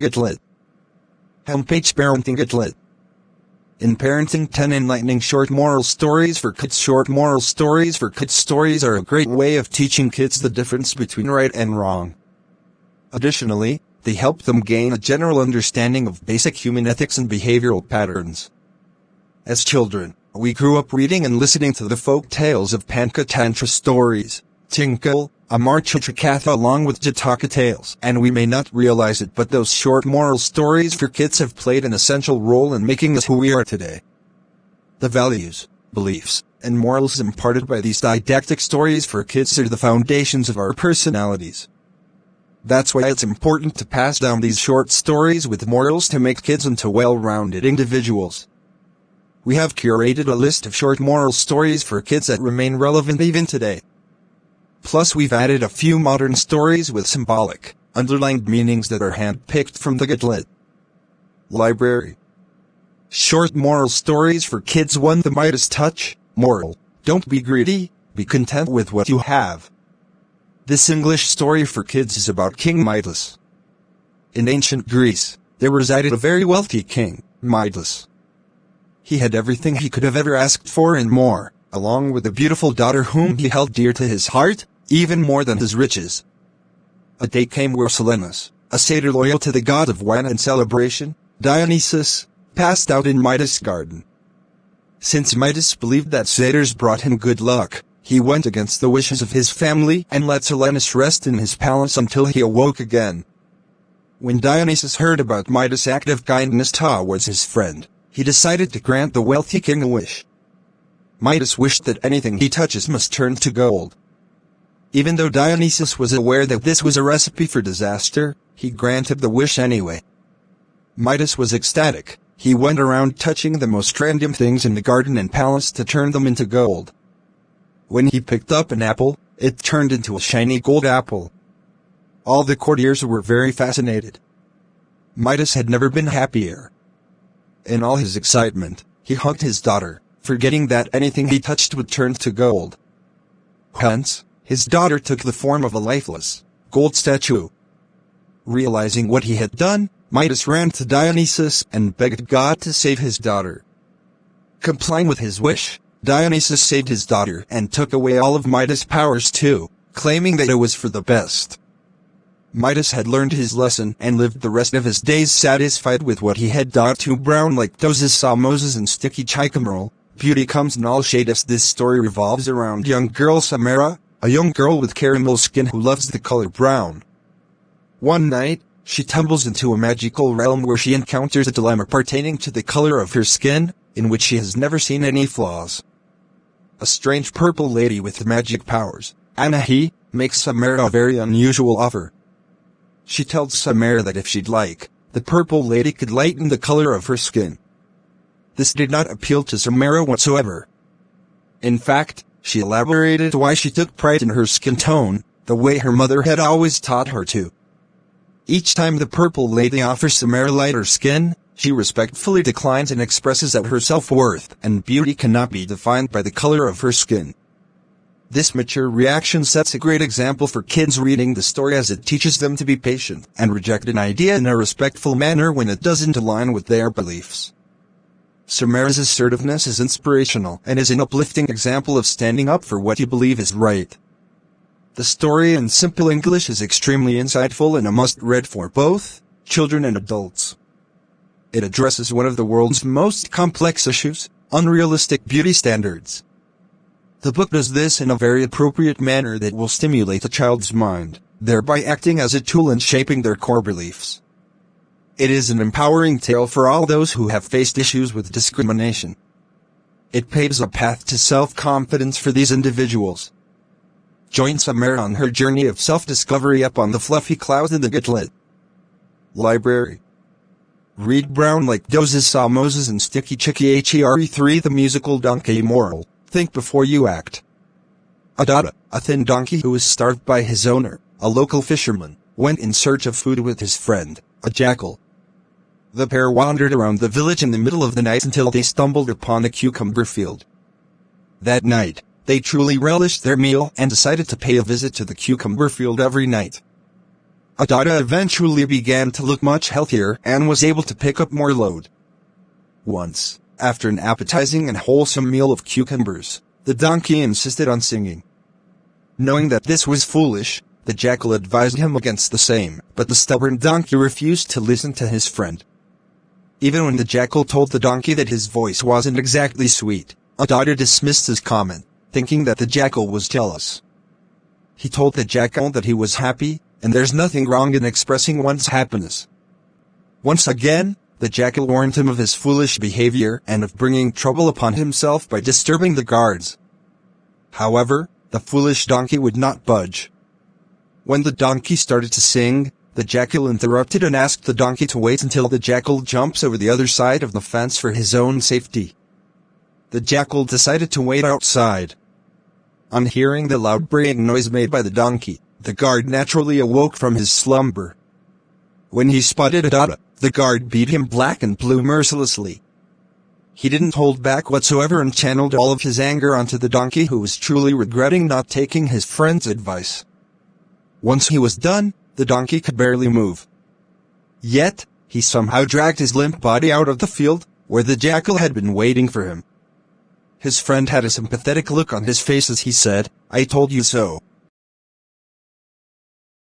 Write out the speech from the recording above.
Get lit. Homepage Parenting Get lit. In Parenting 10 Enlightening Short Moral Stories for Kids. Short moral stories for kids. Stories are a great way of teaching kids the difference between right and wrong. Additionally, they help them gain a general understanding of basic human ethics and behavioral patterns. As children, we grew up reading and listening to the folk tales of Panchatantra stories, Tinkle, Amar Chitrakatha along with Jataka tales, and we may not realize it, but those short moral stories for kids have played an essential role in making us who we are today. The values, beliefs, and morals imparted by these didactic stories for kids are the foundations of our personalities. That's why it's important to pass down these short stories with morals to make kids into well-rounded individuals. We have curated a list of short moral stories for kids that remain relevant even today. Plus we've added a few modern stories with symbolic, underlined meanings that are hand-picked from the Get Lit library. Short moral stories for kids. 1. The Midas Touch. Moral: don't be greedy, be content with what you have. This English story for kids is about King Midas. In ancient Greece, there resided a very wealthy king, Midas. He had everything he could have ever asked for and more, along with a beautiful daughter whom he held dear to his heart, even more than his riches. A day came where Silenus, a satyr loyal to the god of wine and celebration, Dionysus, passed out in Midas' garden. Since Midas believed that satyrs brought him good luck, he went against the wishes of his family and let Silenus rest in his palace until he awoke again. When Dionysus heard about Midas' act of kindness towards his friend, he decided to grant the wealthy king a wish. Midas wished that anything he touches must turn to gold. Even though Dionysus was aware that this was a recipe for disaster, he granted the wish anyway. Midas was ecstatic. He went around touching the most random things in the garden and palace to turn them into gold. When he picked up an apple, it turned into a shiny gold apple. All the courtiers were very fascinated. Midas had never been happier. In all his excitement, he hugged his daughter, forgetting that anything he touched would turn to gold. Hence, his daughter took the form of a lifeless, gold statue. Realizing what he had done, Midas ran to Dionysus and begged God to save his daughter. Complying with his wish, Dionysus saved his daughter and took away all of Midas' powers too, claiming that it was for the best. Midas had learned his lesson and lived the rest of his days satisfied with what he had done. To brown like doses saw Moses and sticky chicamerl, beauty comes in all shades. This story revolves around young girl Samara, a young girl with caramel skin who loves the color brown. One night, she tumbles into a magical realm where she encounters a dilemma pertaining to the color of her skin, in which she has never seen any flaws. A strange purple lady with magic powers, Anahi, makes Samara a very unusual offer. She tells Samara that if she'd like, the purple lady could lighten the color of her skin. This did not appeal to Samara whatsoever. In fact, she elaborated why she took pride in her skin tone, the way her mother had always taught her to. Each time the purple lady offers Samara lighter skin, she respectfully declines and expresses that her self-worth and beauty cannot be defined by the color of her skin. This mature reaction sets a great example for kids reading the story, as it teaches them to be patient and reject an idea in a respectful manner when it doesn't align with their beliefs. Samara's assertiveness is inspirational and is an uplifting example of standing up for what you believe is right. The story in simple English is extremely insightful and a must-read for both children and adults. It addresses one of the world's most complex issues, unrealistic beauty standards. The book does this in a very appropriate manner that will stimulate a child's mind, thereby acting as a tool in shaping their core beliefs. It is an empowering tale for all those who have faced issues with discrimination. It paves a path to self-confidence for these individuals. Join Samara on her journey of self-discovery up on the fluffy cloud in the Get Lit library. Read Brown Like Doses Saw Moses and Sticky Chicky Her 3 The musical donkey moral. Think before you act. Adada, a thin donkey who was starved by his owner, a local fisherman, went in search of food with his friend, a jackal. The pair wandered around the village in the middle of the night until they stumbled upon a cucumber field. That night, they truly relished their meal and decided to pay a visit to the cucumber field every night. Adada eventually began to look much healthier and was able to pick up more load. Once, after an appetizing and wholesome meal of cucumbers, the donkey insisted on singing. Knowing that this was foolish, the jackal advised him against the same, but the stubborn donkey refused to listen to his friend. Even when the jackal told the donkey that his voice wasn't exactly sweet, Adada dismissed his comment, thinking that the jackal was jealous. He told the jackal that he was happy, and there's nothing wrong in expressing one's happiness. Once again, the jackal warned him of his foolish behavior and of bringing trouble upon himself by disturbing the guards. However, the foolish donkey would not budge. When the donkey started to sing, the jackal interrupted and asked the donkey to wait until the jackal jumps over the other side of the fence for his own safety. The jackal decided to wait outside. On hearing the loud braying noise made by the donkey, the guard naturally awoke from his slumber. When he spotted Adada, the guard beat him black and blue mercilessly. He didn't hold back whatsoever and channeled all of his anger onto the donkey, who was truly regretting not taking his friend's advice. Once he was done, the donkey could barely move. Yet, he somehow dragged his limp body out of the field, where the jackal had been waiting for him. His friend had a sympathetic look on his face as he said, "I told you so."